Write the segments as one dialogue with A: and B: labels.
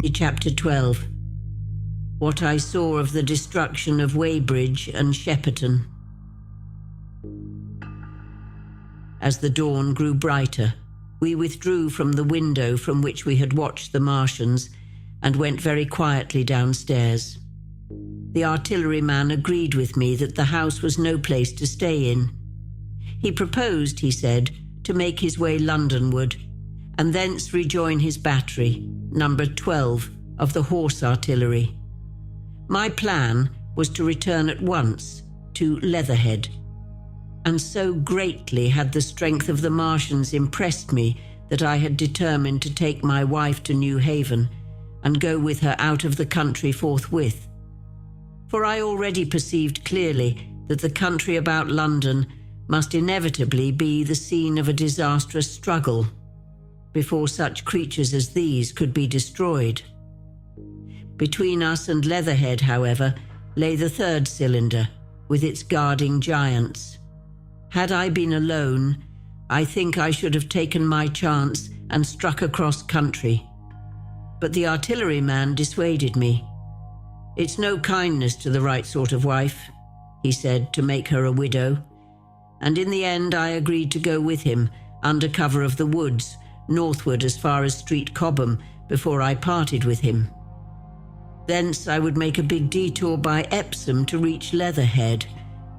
A: Chapter 12. What I saw of the destruction of Weybridge and Shepperton. As the dawn grew brighter, we withdrew from the window from which we had watched the Martians and went very quietly downstairs. The artilleryman agreed with me that the house was no place to stay in. He proposed, he said, to make his way Londonward and thence rejoin his battery, number 12 of the horse artillery. My plan was to return at once to Leatherhead, and so greatly had the strength of the Martians impressed me that I had determined to take my wife to New Haven and go with her out of the country forthwith. For I already perceived clearly that the country about London must inevitably be the scene of a disastrous struggle before such creatures as these could be destroyed. Between us and Leatherhead, however, lay the third cylinder, with its guarding giants. Had I been alone, I think I should have taken my chance and struck across country. But the artilleryman dissuaded me. "It's no kindness to the right sort of wife," he said, "to make her a widow." And in the end I agreed to go with him, under cover of the woods, northward as far as Street Cobham, before I parted with him. Thence I would make a big detour by Epsom to reach Leatherhead.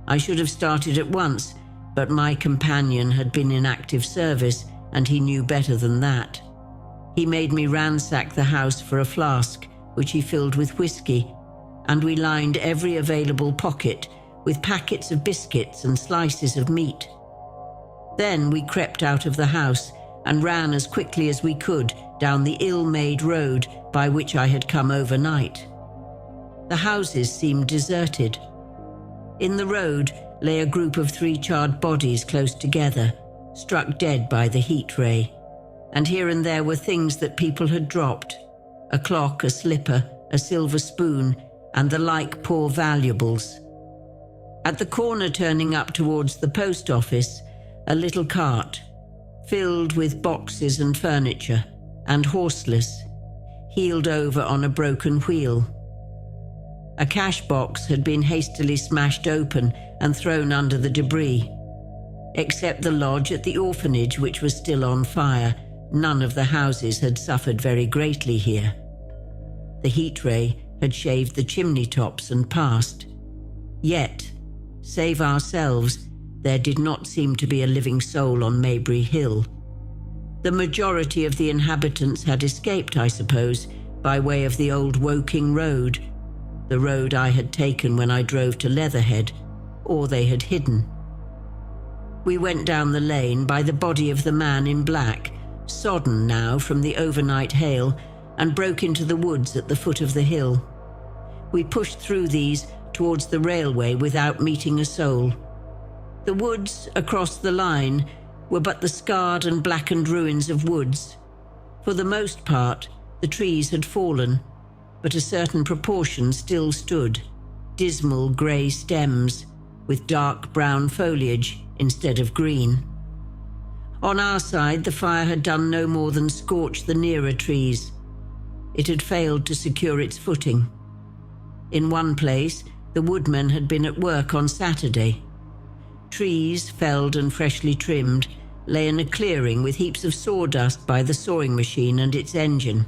A: I should have started at once, but my companion had been in active service, and he knew better than that. He made me ransack the house for a flask, which he filled with whiskey, and we lined every available pocket with packets of biscuits and slices of meat. Then we crept out of the house and ran as quickly as we could down the ill-made road by which I had come overnight. The houses seemed deserted. In the road lay a group of 3 charred bodies close together, struck dead by the heat ray, and here and there were things that people had dropped: a clock, a slipper, a silver spoon, and the like poor valuables. At the corner turning up towards the post office, a little cart, filled with boxes and furniture, and horseless, heeled over on a broken wheel. A cash box had been hastily smashed open and thrown under the debris. Except the lodge at the orphanage, which was still on fire, none of the houses had suffered very greatly here. The heat ray had shaved the chimney tops and passed. Yet, save ourselves, there did not seem to be a living soul on Maybury Hill. The majority of the inhabitants had escaped, I suppose, by way of the old Woking road, the road I had taken when I drove to Leatherhead, or they had hidden. We went down the lane by the body of the man in black, sodden now from the overnight hail, and broke into the woods at the foot of the hill. We pushed through these towards the railway without meeting a soul. The woods across the line were but the scarred and blackened ruins of woods. For the most part, the trees had fallen, but a certain proportion still stood, dismal grey stems with dark brown foliage instead of green. On our side, the fire had done no more than scorch the nearer trees. It had failed to secure its footing. In one place, the woodmen had been at work on Saturday. Trees, felled and freshly trimmed, lay in a clearing with heaps of sawdust by the sawing machine and its engine.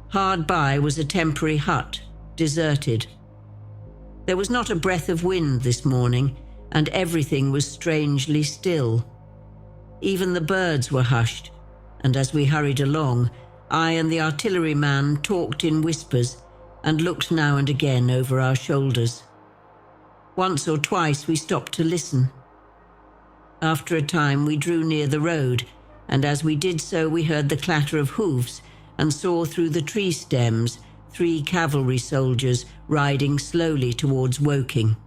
A: Hard by was a temporary hut, deserted. There was not a breath of wind this morning, and everything was strangely still. Even the birds were hushed, and as we hurried along, I and the artilleryman talked in whispers and looked now and again over our shoulders. Once or twice we stopped to listen. After a time we drew near the road, and as we did so we heard the clatter of hoofs and saw through the tree stems 3 cavalry soldiers riding slowly towards Woking.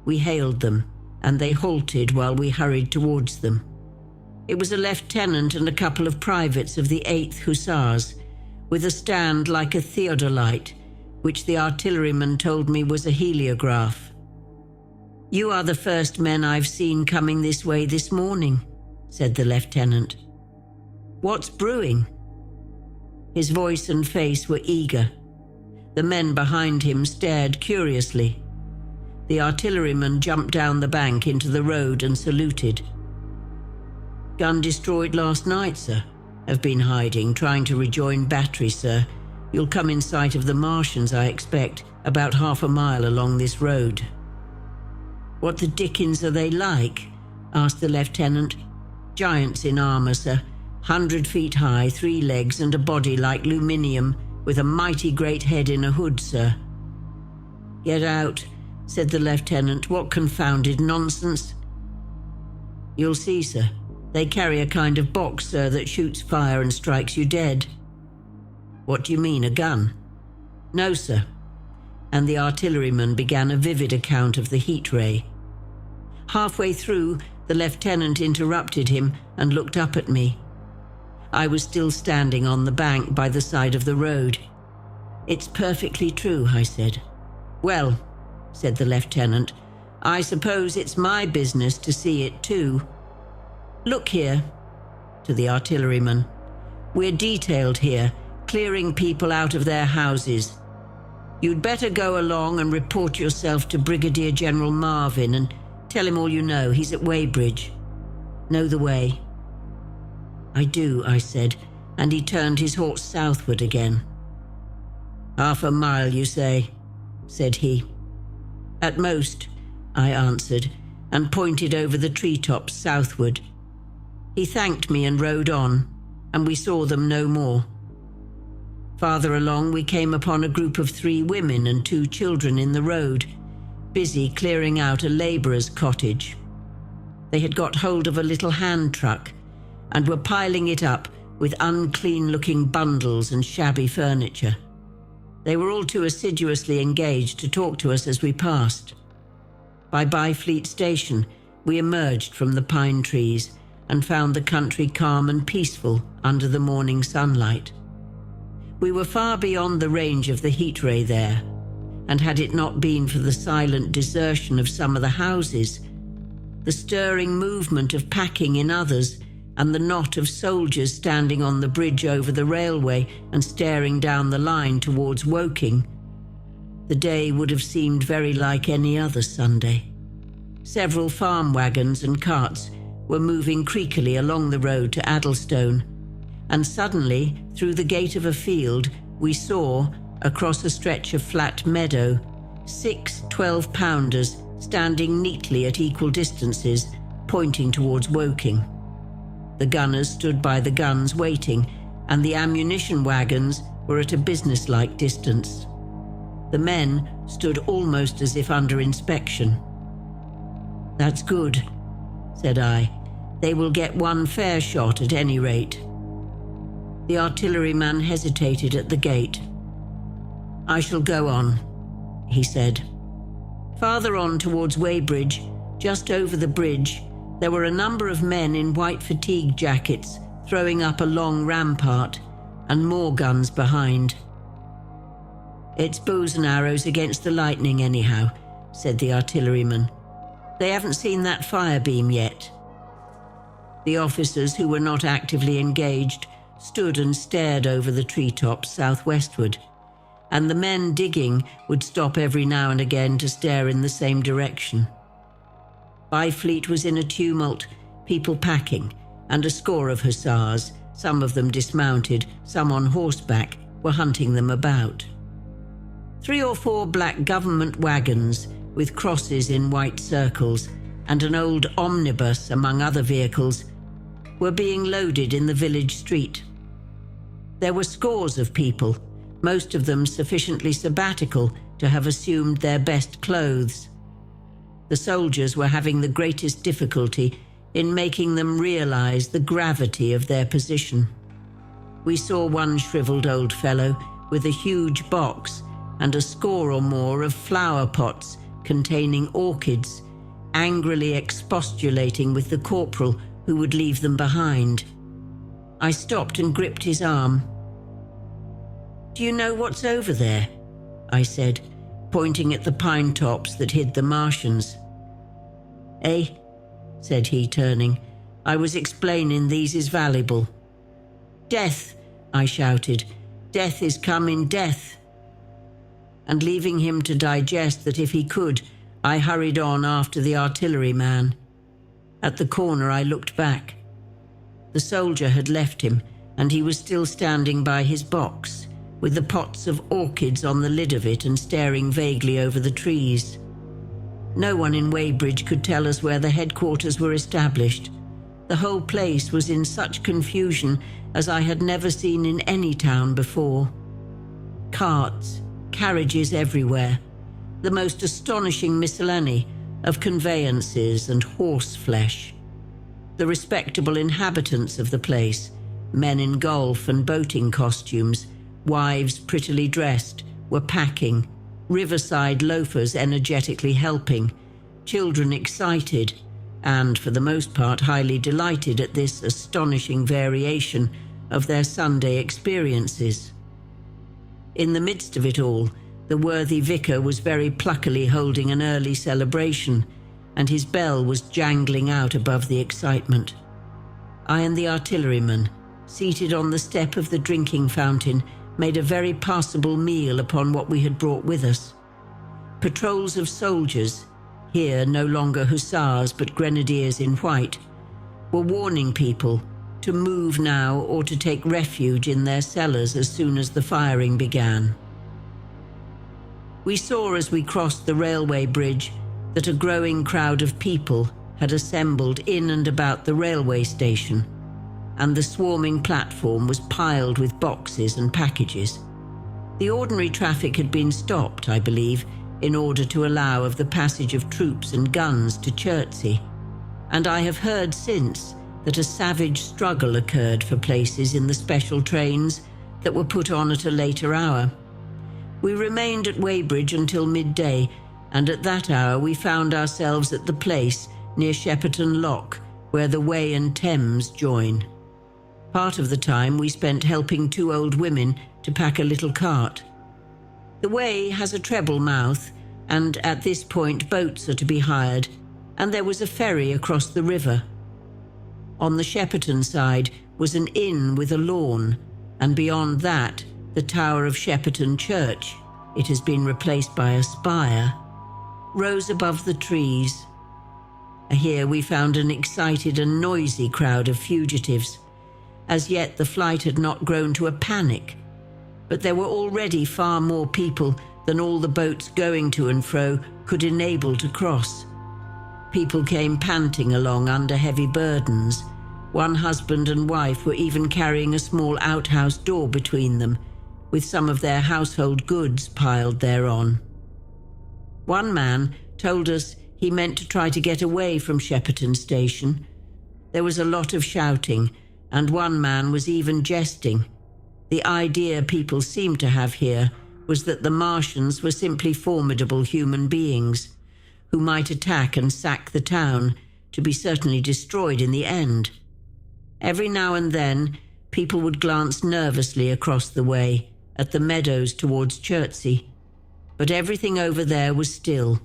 A: We hailed them, and they halted while we hurried towards them. It was a lieutenant and a couple of privates of the 8th Hussars, with a stand like a theodolite, which the artilleryman told me was a heliograph. "You are the first men I've seen coming this way this morning," said the lieutenant. "What's brewing?" His voice and face were eager. The men behind him stared curiously. The artilleryman jumped down the bank into the road and saluted. "Gun destroyed last night, sir. Have been hiding, trying to rejoin battery, sir. You'll come in sight of the Martians, I expect, about half a mile along this road." "What the dickens are they like?" asked the lieutenant. "Giants in armour, sir. 100 feet high, 3 legs and a body like aluminium, with a mighty great head in a hood, sir." "Get out," said the lieutenant. "What confounded nonsense." "You'll see, sir. They carry a kind of box, sir, that shoots fire and strikes you dead." "What do you mean, a gun?" "No, sir." And the artilleryman began a vivid account of the heat ray. Halfway through, the lieutenant interrupted him and looked up at me. I was still standing on the bank by the side of the road. "It's perfectly true," I said. "Well," said the lieutenant, "I suppose it's my business to see it too. Look here," to the artilleryman. "We're detailed here, clearing people out of their houses. You'd better go along and report yourself to Brigadier General Marvin and tell him all you know. He's at Weybridge. Know the way?" "I do," I said, and he turned his horse southward again. "Half a mile, you say?" said he. "At most," I answered, and pointed over the treetops southward. He thanked me and rode on, and we saw them no more. Farther along, we came upon a group of 3 women and 2 children in the road, busy clearing out a labourer's cottage. They had got hold of a little hand truck and were piling it up with unclean-looking bundles and shabby furniture. They were all too assiduously engaged to talk to us as we passed. By Byfleet Station, we emerged from the pine trees and found the country calm and peaceful under the morning sunlight. We were far beyond the range of the heat ray there, and had it not been for the silent desertion of some of the houses, the stirring movement of packing in others, and the knot of soldiers standing on the bridge over the railway and staring down the line towards Woking, the day would have seemed very like any other Sunday. Several farm wagons and carts were moving creakily along the road to Addlestone, and suddenly, through the gate of a field, we saw, across a stretch of flat meadow, 6 12-pounders standing neatly at equal distances, pointing towards Woking. The gunners stood by the guns waiting, and the ammunition wagons were at a businesslike distance. The men stood almost as if under inspection. "That's good," said I. "They will get one fair shot at any rate." The artilleryman hesitated at the gate. "I shall go on," he said. Farther on towards Weybridge, just over the bridge, there were a number of men in white fatigue jackets throwing up a long rampart, and more guns behind. "It's bows and arrows against the lightning anyhow," said the artilleryman. "They haven't seen that fire beam yet." The officers, who were not actively engaged, stood and stared over the treetops southwestward, and the men digging would stop every now and again to stare in the same direction. Byfleet was in a tumult, people packing, and a score of hussars, some of them dismounted, some on horseback, were hunting them about. 3 or 4 black government wagons with crosses in white circles and an old omnibus, among other vehicles, were being loaded in the village street. There were scores of people, most of them sufficiently sabbatical to have assumed their best clothes. The soldiers were having the greatest difficulty in making them realize the gravity of their position. We saw one shriveled old fellow with a huge box and a score or more of flower pots containing orchids, angrily expostulating with the corporal who would leave them behind. I stopped and gripped his arm. "Do you know what's over there?" I said, pointing at the pine tops that hid the Martians. "Eh?" said he, turning. "I was explaining these is valuable." "Death!" I shouted, Death is coming, death." And leaving him to digest that if he could, I hurried on after the artilleryman. At the corner I looked back. The soldier had left him, and he was still standing by his box, with the pots of orchids on the lid of it and staring vaguely over the trees. No one in Weybridge could tell us where the headquarters were established. The whole place was in such confusion as I had never seen in any town before. Carts, carriages everywhere, the most astonishing miscellany of conveyances and horse flesh. The respectable inhabitants of the place, men in golf and boating costumes, wives prettily dressed, were packing, riverside loafers energetically helping, children excited, and for the most part highly delighted at this astonishing variation of their Sunday experiences. In the midst of it all, the worthy vicar was very pluckily holding an early celebration, and his bell was jangling out above the excitement. I and the artilleryman, seated on the step of the drinking fountain, made a very passable meal upon what we had brought with us. Patrols of soldiers, here no longer hussars but grenadiers in white, were warning people to move now or to take refuge in their cellars as soon as the firing began. We saw as we crossed the railway bridge that a growing crowd of people had assembled in and about the railway station, and the swarming platform was piled with boxes and packages. The ordinary traffic had been stopped, I believe, in order to allow of the passage of troops and guns to Chertsey, and I have heard since that a savage struggle occurred for places in the special trains that were put on at a later hour. We remained at Weybridge until midday, and at that hour we found ourselves at the place near Shepperton Lock, where the Wey and Thames join. Part of the time we spent helping two old women to pack a little cart. The Wey has a treble mouth, and at this point boats are to be hired, and there was a ferry across the river. On the Shepperton side was an inn with a lawn, and beyond that the tower of Shepperton Church, it has been replaced by a spire, rose above the trees. Here we found an excited and noisy crowd of fugitives. As yet the flight had not grown to a panic, but there were already far more people than all the boats going to and fro could enable to cross. People came panting along under heavy burdens. One husband and wife were even carrying a small outhouse door between them, with some of their household goods piled thereon. One man told us he meant to try to get away from Shepperton Station. There was a lot of shouting, and one man was even jesting. The idea people seemed to have here was that the Martians were simply formidable human beings, who might attack and sack the town, to be certainly destroyed in the end. Every now and then, people would glance nervously across the way, at the meadows towards Chertsey, but everything over there was still.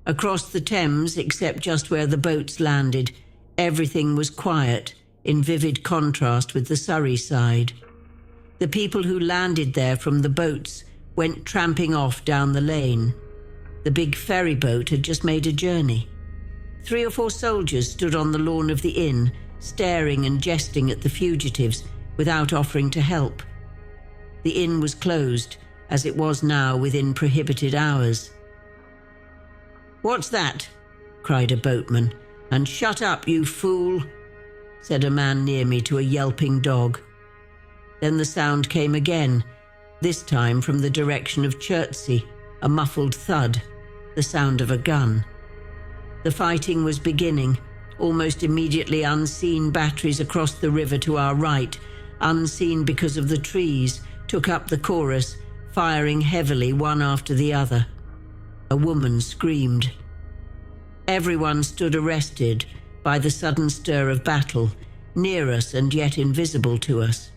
A: Across the Thames, except just where the boats landed, everything was quiet, in vivid contrast with the Surrey side. The people who landed there from the boats went tramping off down the lane. The big ferry boat had just made a journey. 3 or 4 soldiers stood on the lawn of the inn, staring and jesting at the fugitives without offering to help. The inn was closed, as it was now within prohibited hours. "What's that?" cried a boatman. "And shut up, you fool," said a man near me to a yelping dog. Then the sound came again, this time from the direction of Chertsey, a muffled thud, the sound of a gun. The fighting was beginning. Almost immediately unseen batteries across the river to our right, unseen because of the trees, took up the chorus, firing heavily one after the other. A woman screamed. Everyone stood arrested by the sudden stir of battle, near us and yet invisible to us.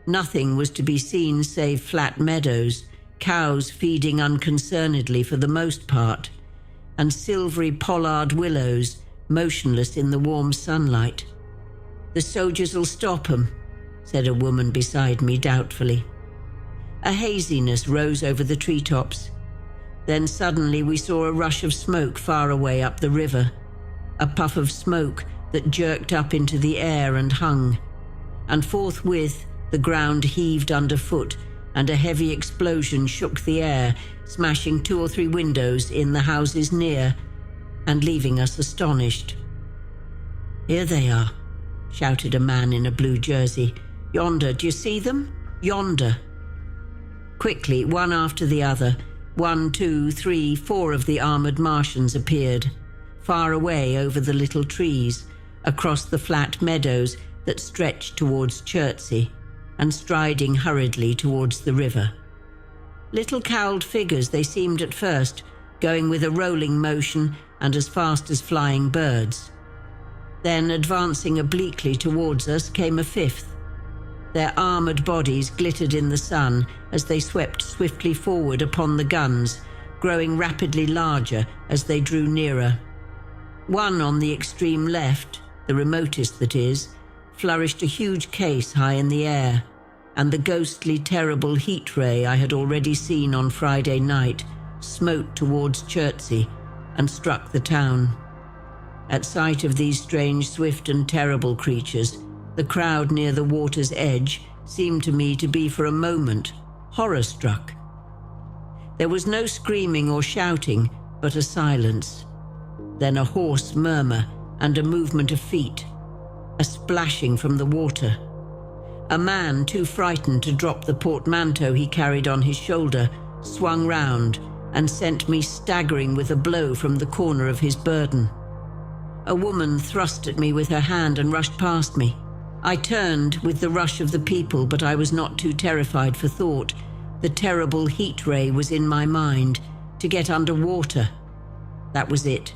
A: Nothing was to be seen save flat meadows, cows feeding unconcernedly for the most part, and silvery pollard willows motionless in the warm sunlight. "The soldiers'll stop 'em," said a woman beside me doubtfully. A haziness rose over the treetops. Then suddenly we saw a rush of smoke far away up the river, a puff of smoke that jerked up into the air and hung, and forthwith the ground heaved underfoot, and a heavy explosion shook the air, smashing 2 or 3 windows in the houses near, and leaving us astonished. "Here they are," shouted a man in a blue jersey. "Yonder, do you see them? Yonder." Quickly, one after the other, 1, 2, 3, 4 of the armored Martians appeared, far away over the little trees, across the flat meadows that stretched towards Chertsey, and striding hurriedly towards the river. Little cowled figures they seemed at first, going with a rolling motion and as fast as flying birds. Then, advancing obliquely towards us, came a 5th. Their armoured bodies glittered in the sun as they swept swiftly forward upon the guns, growing rapidly larger as they drew nearer. One on the extreme left, the remotest that is, flourished a huge case high in the air, and the ghostly, terrible heat ray I had already seen on Friday night smote towards Chertsey and struck the town. At sight of these strange, swift and terrible creatures, the crowd near the water's edge seemed to me to be for a moment horror-struck. There was no screaming or shouting, but a silence. Then a hoarse murmur and a movement of feet, a splashing from the water. A man, too frightened to drop the portmanteau he carried on his shoulder, swung round and sent me staggering with a blow from the corner of his burden. A woman thrust at me with her hand and rushed past me. I turned with the rush of the people, but I was not too terrified for thought. The terrible heat ray was in my mind. To get under water. That was it.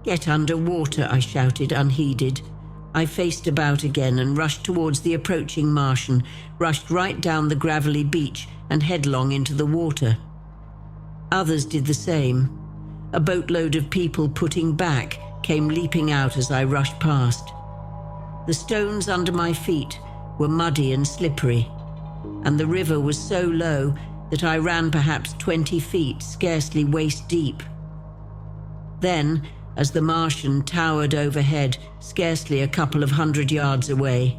A: "Get under water," I shouted, unheeded. I faced about again and rushed towards the approaching Martian, rushed right down the gravelly beach and headlong into the water. Others did the same. A boatload of people putting back came leaping out as I rushed past. The stones under my feet were muddy and slippery, and the river was so low that I ran perhaps 20 feet, scarcely waist deep. Then, as the Martian towered overhead, scarcely a couple of 100 yards away,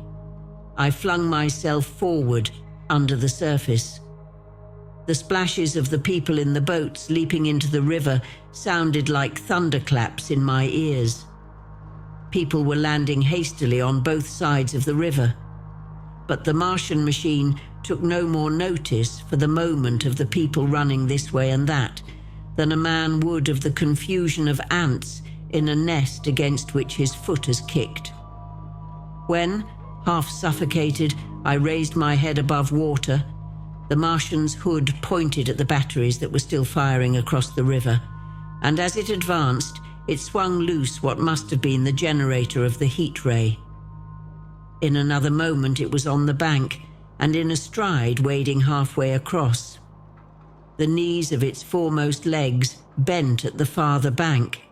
A: I flung myself forward under the surface. The splashes of the people in the boats leaping into the river sounded like thunderclaps in my ears. People were landing hastily on both sides of the river, but the Martian machine took no more notice for the moment of the people running this way and that than a man would of the confusion of ants in a nest against which his foot has kicked. When, half suffocated, I raised my head above water, the Martian's hood pointed at the batteries that were still firing across the river, and as it advanced, it swung loose what must have been the generator of the heat ray. In another moment it was on the bank, and in a stride wading halfway across. The knees of its foremost legs bent at the farther bank,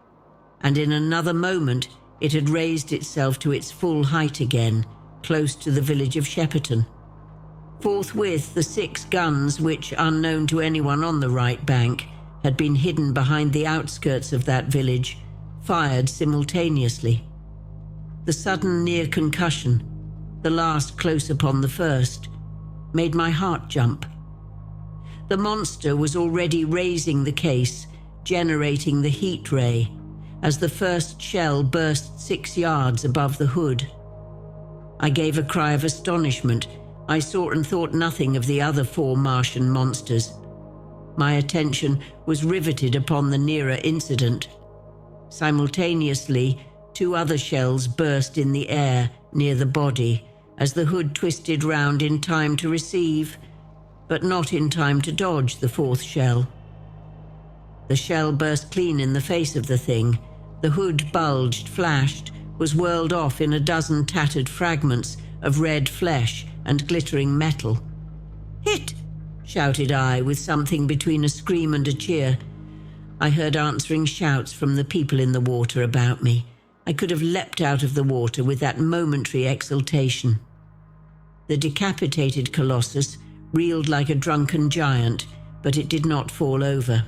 A: and in another moment it had raised itself to its full height again, close to the village of Shepperton. Forthwith the 6 guns which, unknown to anyone on the right bank, had been hidden behind the outskirts of that village, fired simultaneously. The sudden near concussion, the last close upon the first, made my heart jump. The monster was already raising the case, generating the heat ray, as the first shell burst 6 yards above the hood. I gave a cry of astonishment. I saw and thought nothing of the other 4 Martian monsters. My attention was riveted upon the nearer incident. Simultaneously, 2 other shells burst in the air near the body as the hood twisted round in time to receive, but not in time to dodge the 4th shell. The shell burst clean in the face of the thing. The hood bulged, flashed, was whirled off in a dozen tattered fragments of red flesh and glittering metal. "Hit!" shouted I, with something between a scream and a cheer. I heard answering shouts from the people in the water about me. I could have leapt out of the water with that momentary exultation. The decapitated colossus reeled like a drunken giant, but it did not fall over.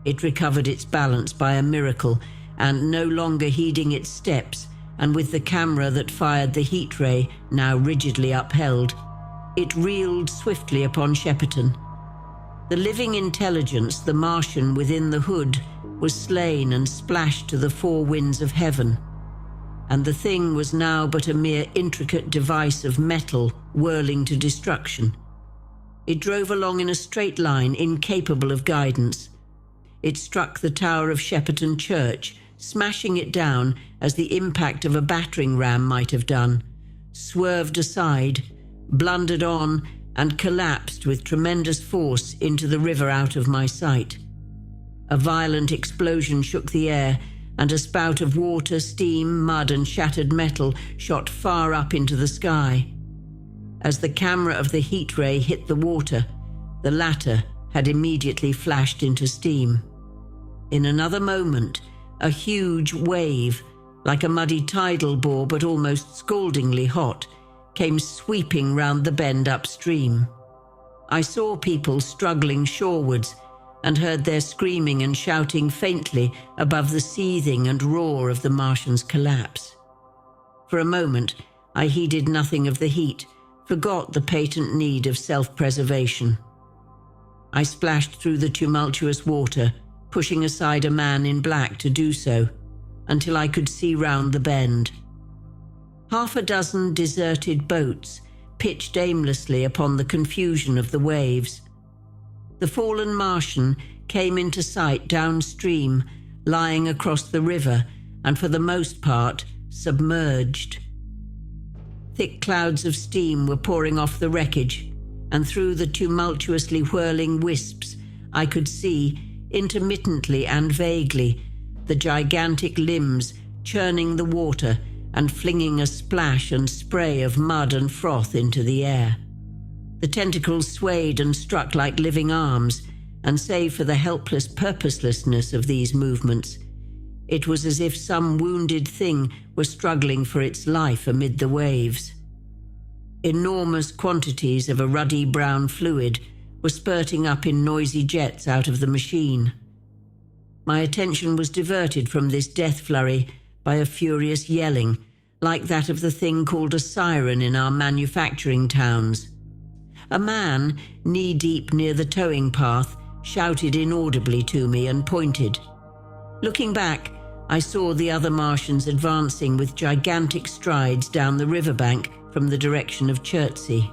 A: It recovered its balance by a miracle, and no longer heeding its steps, and with the camera that fired the heat ray now rigidly upheld, it reeled swiftly upon Shepperton. The living intelligence, the Martian within the hood, was slain and splashed to the four winds of heaven, and the thing was now but a mere intricate device of metal whirling to destruction. It drove along in a straight line, incapable of guidance. It struck the tower of Shepperton Church, smashing it down as the impact of a battering ram might have done, swerved aside, blundered on, and collapsed with tremendous force into the river out of my sight. A violent explosion shook the air, and a spout of water, steam, mud, and shattered metal shot far up into the sky. As the camera of the heat ray hit the water, the latter had immediately flashed into steam. In another moment, a huge wave, like a muddy tidal bore but almost scaldingly hot, came sweeping round the bend upstream. I saw people struggling shorewards and heard their screaming and shouting faintly above the seething and roar of the Martian's collapse. For a moment, I heeded nothing of the heat, forgot the patent need of self-preservation. I splashed through the tumultuous water, pushing aside a man in black to do so, until I could see round the bend. Half a dozen deserted boats pitched aimlessly upon the confusion of the waves. The fallen Martian came into sight downstream, lying across the river, and for the most part submerged. Thick clouds of steam were pouring off the wreckage, and through the tumultuously whirling wisps I could see, intermittently and vaguely, the gigantic limbs churning the water and flinging a splash and spray of mud and froth into the air. The tentacles swayed and struck like living arms, and save for the helpless purposelessness of these movements, it was as if some wounded thing were struggling for its life amid the waves. Enormous quantities of a ruddy brown fluid were spurting up in noisy jets out of the machine. My attention was diverted from this death flurry by a furious yelling, like that of the thing called a siren in our manufacturing towns. A man, knee-deep near the towing path, shouted inaudibly to me and pointed. Looking back, I saw the other Martians advancing with gigantic strides down the riverbank from the direction of Chertsey.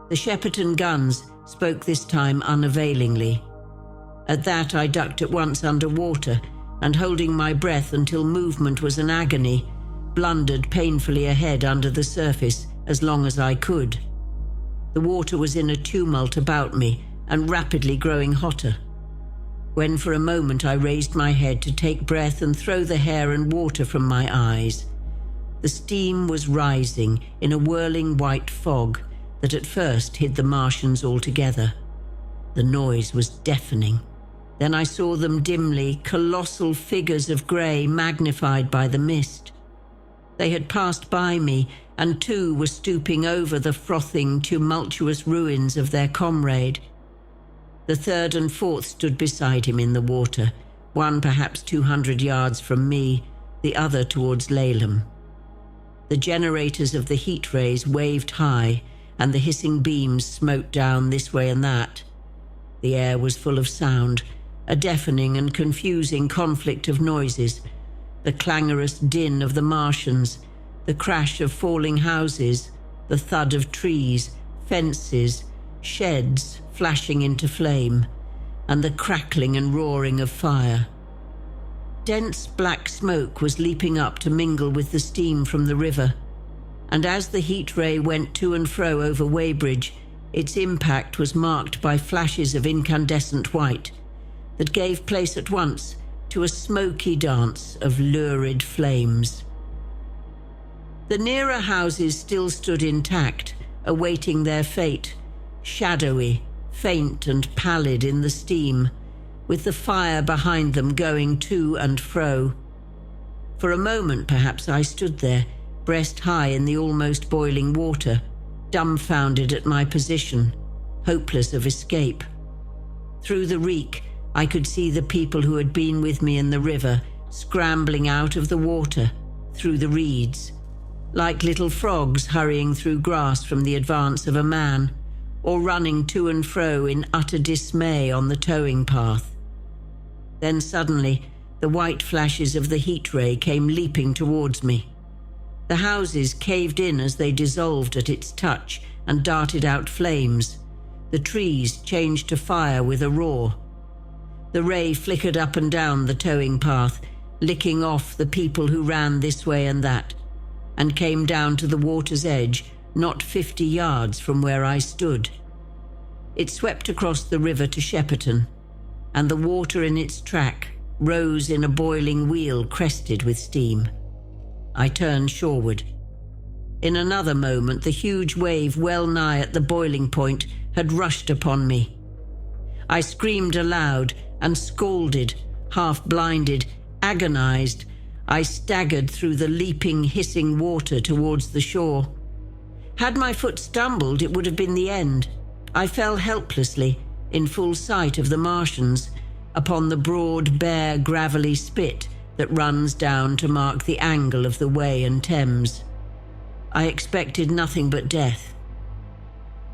A: The Shepperton guns spoke this time unavailingly. At that I ducked at once under water, and holding my breath until movement was an agony, blundered painfully ahead under the surface as long as I could. The water was in a tumult about me and rapidly growing hotter. When for a moment I raised my head to take breath and throw the hair and water from my eyes, the steam was rising in a whirling white fog that at first hid the Martians altogether. The noise was deafening. Then I saw them dimly, colossal figures of grey magnified by the mist. They had passed by me, and two were stooping over the frothing, tumultuous ruins of their comrade. The third and fourth stood beside him in the water, one perhaps 200 yards from me, the other towards Laleham. The generators of the heat rays waved high, and the hissing beams smote down this way and that. The air was full of sound, a deafening and confusing conflict of noises, the clangorous din of the Martians, the crash of falling houses, the thud of trees, fences, sheds flashing into flame, and the crackling and roaring of fire. Dense black smoke was leaping up to mingle with the steam from the river, and as the heat ray went to and fro over Weybridge, its impact was marked by flashes of incandescent white that gave place at once to a smoky dance of lurid flames. The nearer houses still stood intact, awaiting their fate, shadowy, faint and pallid in the steam, with the fire behind them going to and fro. For a moment, perhaps, I stood there, breast high in the almost boiling water, dumbfounded at my position, hopeless of escape. Through the reek, I could see the people who had been with me in the river scrambling out of the water, through the reeds, like little frogs hurrying through grass from the advance of a man, or running to and fro in utter dismay on the towing path. Then suddenly, the white flashes of the heat ray came leaping towards me. The houses caved in as they dissolved at its touch and darted out flames. The trees changed to fire with a roar. The ray flickered up and down the towing path, licking off the people who ran this way and that, and came down to the water's edge, not 50 yards from where I stood. It swept across the river to Shepperton, and the water in its track rose in a boiling wheel crested with steam. I turned shoreward. In another moment, the huge wave well nigh at the boiling point had rushed upon me. I screamed aloud and scalded, half-blinded, agonized. I staggered through the leaping, hissing water towards the shore. Had my foot stumbled, it would have been the end. I fell helplessly, in full sight of the Martians, upon the broad, bare, gravelly spit that runs down to mark the angle of the Wey and Thames. I expected nothing but death.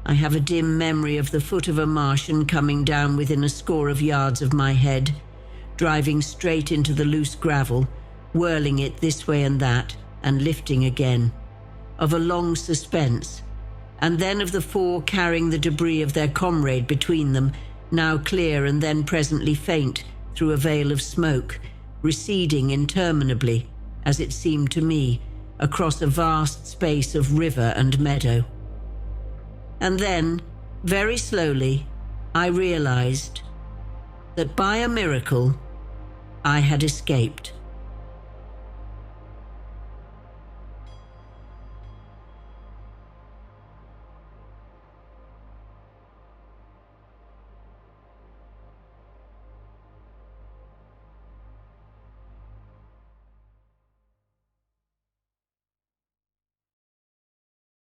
A: I have a dim memory of the foot of a Martian coming down within a score of yards of my head, driving straight into the loose gravel, whirling it this way and that, and lifting again, of a long suspense, and then of the four carrying the debris of their comrade between them, now clear and then presently faint through a veil of smoke, receding interminably, as it seemed to me, across a vast space of river and meadow. And then, very slowly, I realized that by a miracle, I had escaped.